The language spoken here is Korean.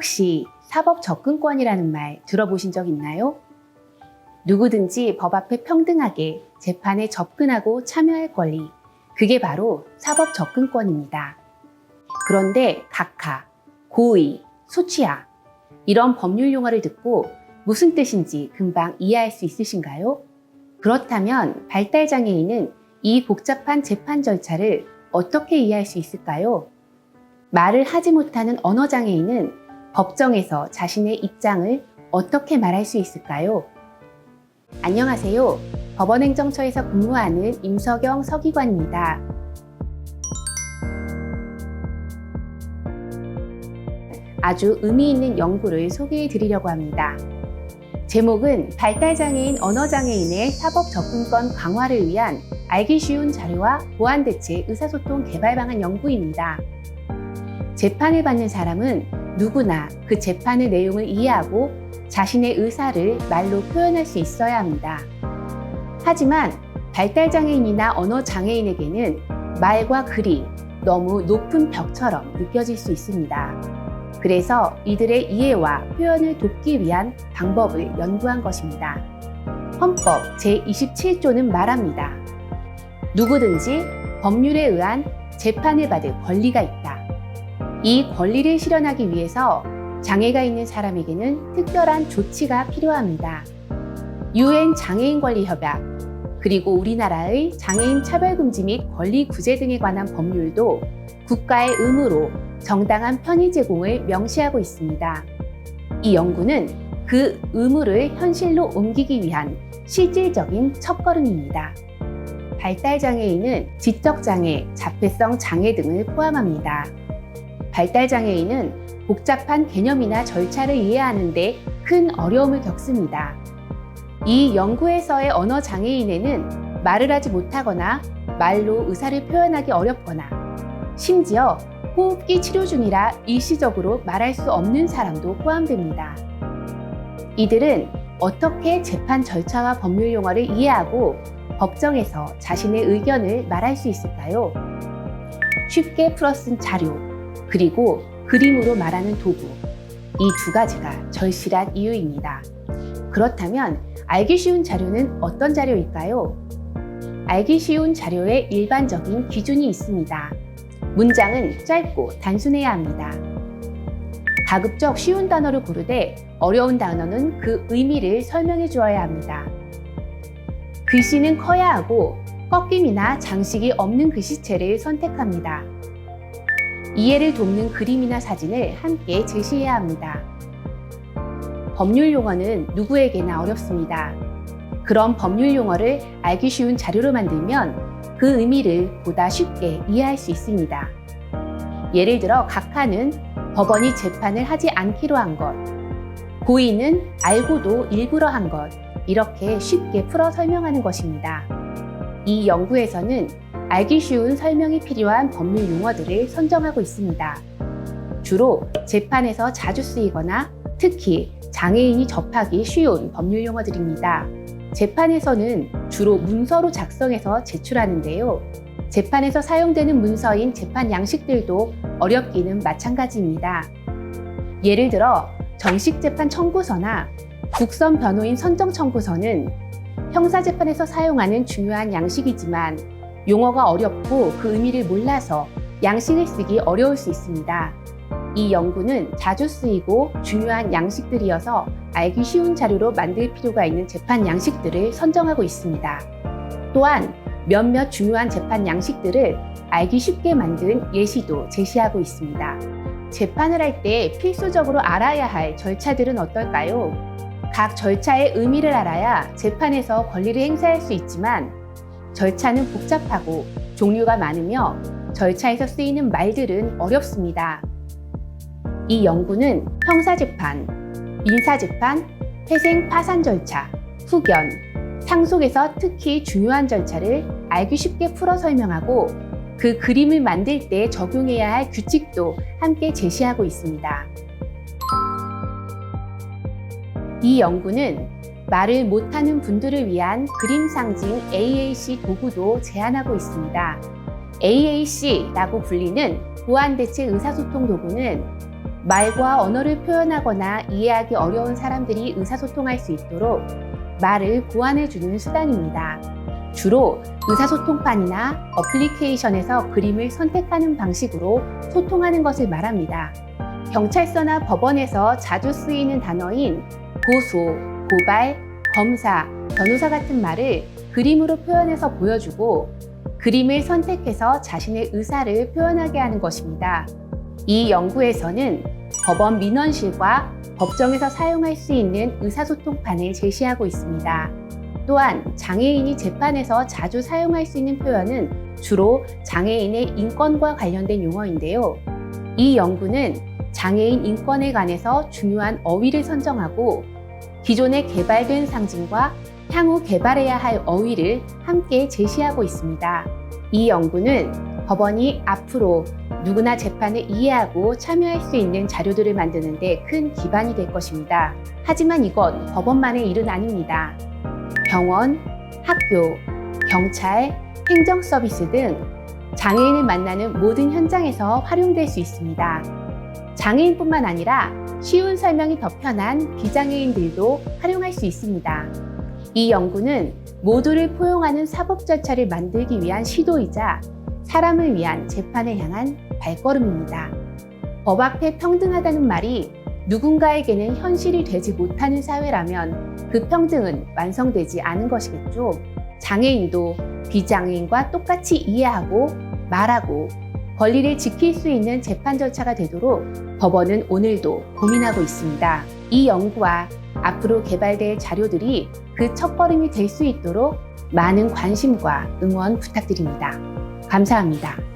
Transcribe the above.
혹시 사법 접근권이라는 말 들어보신 적 있나요? 누구든지 법 앞에 평등하게 재판에 접근하고 참여할 권리, 그게 바로 사법 접근권입니다. 그런데 각하, 고의, 소취하 이런 법률 용어를 듣고 무슨 뜻인지 금방 이해할 수 있으신가요? 그렇다면 발달장애인은 이 복잡한 재판 절차를 어떻게 이해할 수 있을까요? 말을 하지 못하는 언어장애인은 법정에서 자신의 입장을 어떻게 말할 수 있을까요? 안녕하세요. 법원행정처에서 근무하는 임석영 서기관입니다. 아주 의미 있는 연구를 소개해 드리려고 합니다. 제목은 발달장애인 언어장애인의 사법 접근권 강화를 위한 알기 쉬운 자료와 보완대책 의사소통 개발 방안 연구입니다. 재판을 받는 사람은 누구나 그 재판의 내용을 이해하고 자신의 의사를 말로 표현할 수 있어야 합니다. 하지만 발달장애인이나 언어장애인에게는 말과 글이 너무 높은 벽처럼 느껴질 수 있습니다. 그래서 이들의 이해와 표현을 돕기 위한 방법을 연구한 것입니다. 헌법 제27조는 말합니다. 누구든지 법률에 의한 재판을 받을 권리가 있다. 이 권리를 실현하기 위해서 장애가 있는 사람에게는 특별한 조치가 필요합니다. UN 장애인권리협약, 그리고 우리나라의 장애인 차별금지 및 권리구제 등에 관한 법률도 국가의 의무로 정당한 편의 제공을 명시하고 있습니다. 이 연구는 그 의무를 현실로 옮기기 위한 실질적인 첫걸음입니다. 발달장애인은 지적장애, 자폐성 장애 등을 포함합니다. 발달장애인은 복잡한 개념이나 절차를 이해하는 데 큰 어려움을 겪습니다. 이 연구에서의 언어장애인에는 말을 하지 못하거나 말로 의사를 표현하기 어렵거나 심지어 호흡기 치료 중이라 일시적으로 말할 수 없는 사람도 포함됩니다. 이들은 어떻게 재판 절차와 법률 용어를 이해하고 법정에서 자신의 의견을 말할 수 있을까요? 쉽게 풀어 쓴 자료, 그리고 그림으로 말하는 도구, 이 두 가지가 절실한 이유입니다. 그렇다면 알기 쉬운 자료는 어떤 자료일까요? 알기 쉬운 자료의 일반적인 기준이 있습니다. 문장은 짧고 단순해야 합니다. 가급적 쉬운 단어를 고르되 어려운 단어는 그 의미를 설명해 주어야 합니다. 글씨는 커야 하고 꺾임이나 장식이 없는 글씨체를 선택합니다. 이해를 돕는 그림이나 사진을 함께 제시해야 합니다. 법률 용어는 누구에게나 어렵습니다. 그런 법률 용어를 알기 쉬운 자료로 만들면 그 의미를 보다 쉽게 이해할 수 있습니다. 예를 들어 각하는 법원이 재판을 하지 않기로 한 것, 고의는 알고도 일부러 한 것, 이렇게 쉽게 풀어 설명하는 것입니다. 이 연구에서는 알기 쉬운 설명이 필요한 법률 용어들을 선정하고 있습니다. 주로 재판에서 자주 쓰이거나 특히 장애인이 접하기 쉬운 법률 용어들입니다. 재판에서는 주로 문서로 작성해서 제출하는데요. 재판에서 사용되는 문서인 재판 양식들도 어렵기는 마찬가지입니다. 예를 들어 정식재판 청구서나 국선 변호인 선정 청구서는 형사재판에서 사용하는 중요한 양식이지만 용어가 어렵고 그 의미를 몰라서 양식을 쓰기 어려울 수 있습니다. 이 연구는 자주 쓰이고 중요한 양식들이어서 알기 쉬운 자료로 만들 필요가 있는 재판 양식들을 선정하고 있습니다. 또한 몇몇 중요한 재판 양식들을 알기 쉽게 만든 예시도 제시하고 있습니다. 재판을 할 때 필수적으로 알아야 할 절차들은 어떨까요? 각 절차의 의미를 알아야 재판에서 권리를 행사할 수 있지만 절차는 복잡하고 종류가 많으며 절차에서 쓰이는 말들은 어렵습니다. 이 연구는 형사재판, 민사재판, 회생 파산 절차, 후견, 상속에서 특히 중요한 절차를 알기 쉽게 풀어 설명하고 그 그림을 만들 때 적용해야 할 규칙도 함께 제시하고 있습니다. 이 연구는 말을 못하는 분들을 위한 그림 상징 AAC 도구도 제안하고 있습니다. AAC라고 불리는 보완대책 의사소통 도구는 말과 언어를 표현하거나 이해하기 어려운 사람들이 의사소통할 수 있도록 말을 보완해주는 수단입니다. 주로 의사소통판이나 어플리케이션에서 그림을 선택하는 방식으로 소통하는 것을 말합니다. 경찰서나 법원에서 자주 쓰이는 단어인 고소, 고발, 검사, 변호사 같은 말을 그림으로 표현해서 보여주고 그림을 선택해서 자신의 의사를 표현하게 하는 것입니다. 이 연구에서는 법원 민원실과 법정에서 사용할 수 있는 의사소통판을 제시하고 있습니다. 또한 장애인이 재판에서 자주 사용할 수 있는 표현은 주로 장애인의 인권과 관련된 용어인데요. 이 연구는 장애인 인권에 관해서 중요한 어휘를 선정하고 기존에 개발된 상징과 향후 개발해야 할 어휘를 함께 제시하고 있습니다. 이 연구는 법원이 앞으로 누구나 재판을 이해하고 참여할 수 있는 자료들을 만드는 데 큰 기반이 될 것입니다. 하지만 이건 법원만의 일은 아닙니다. 병원, 학교, 경찰, 행정 서비스 등 장애인을 만나는 모든 현장에서 활용될 수 있습니다. 장애인뿐만 아니라 쉬운 설명이 더 편한 비장애인들도 활용할 수 있습니다. 이 연구는 모두를 포용하는 사법 절차를 만들기 위한 시도이자 사람을 위한 재판을 향한 발걸음입니다. 법 앞에 평등하다는 말이 누군가에게는 현실이 되지 못하는 사회라면 그 평등은 완성되지 않은 것이겠죠. 장애인도 비장애인과 똑같이 이해하고 말하고 권리를 지킬 수 있는 재판 절차가 되도록 법원은 오늘도 고민하고 있습니다. 이 연구와 앞으로 개발될 자료들이 그 첫걸음이 될 수 있도록 많은 관심과 응원 부탁드립니다. 감사합니다.